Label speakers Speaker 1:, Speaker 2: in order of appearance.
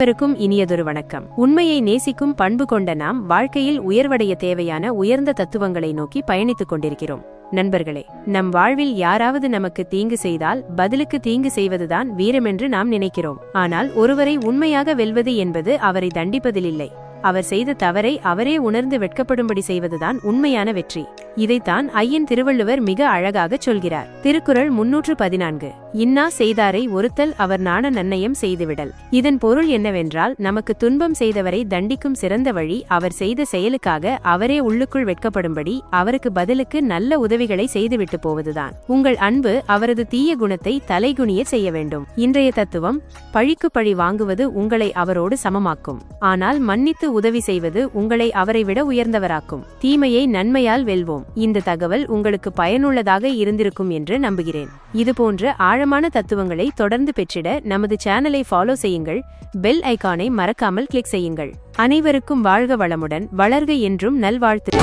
Speaker 1: அனைவருக்கும் இனியதொரு வணக்கம். உண்மையை நேசிக்கும் பண்பு கொண்ட நாம் வாழ்க்கையில் உயர்வடைய தேவையான உயர்ந்த தத்துவங்களை நோக்கி பயணித்துக் கொண்டிருக்கிறோம். நண்பர்களே, நம் வாழ்வில் யாராவது நமக்கு தீங்கு செய்தால் பதிலுக்கு தீங்கு செய்வதுதான் வீரமென்று நாம் நினைக்கிறோம். ஆனால் ஒருவரை உண்மையாக வெல்வது என்பது அவரை தண்டிப்பதில்லை, அவர் செய்த தவறை அவரே உணர்ந்து வெட்கப்படும்படி செய்வதுதான் உண்மையான வெற்றி. இதைத்தான் ஐயன் திருவள்ளுவர் மிக அழகாக சொல்கிறார். திருக்குறள் 314. இன்னா செய்தாரை ஒருத்தல் அவர் நாண நன்னயம் செய்துவிடல். இதன் பொருள் என்னவென்றால், நமக்கு துன்பம் செய்தவரை தண்டிக்கும் சிறந்த வழி அவர் செய்த செயலுக்காக அவரே உள்ளுக்குள் வெட்கப்படும்படி அவருக்கு பதிலுக்கு நல்ல உதவிகளை செய்துவிட்டு போவதுதான். உங்கள் அன்பு அவரது தீய குணத்தை தலைகுனிய செய்ய வேண்டும். இன்றைய தத்துவம்: பழிக்கு பழி வாங்குவது உங்களை அவரோடு சமமாக்கும், ஆனால் மன்னித்து உதவி செய்வது உங்களை அவரை விட உயர்ந்தவராக்கும். தீமையை நன்மையால் வெல்வோம். இந்த தகவல் உங்களுக்கு பயனுள்ளதாக இருந்திருக்கும் என்று நம்புகிறேன். இதுபோன்ற ஆழமான தத்துவங்களை தொடர்ந்து பெற்றிட நமது சேனலை ஃபாலோ செய்யுங்கள். பெல் ஐகானை மறக்காமல் கிளிக் செய்யுங்கள். அனைவருக்கும் வாழ்க வளமுடன், வளர்க என்றும் நல்வாழ்த்து.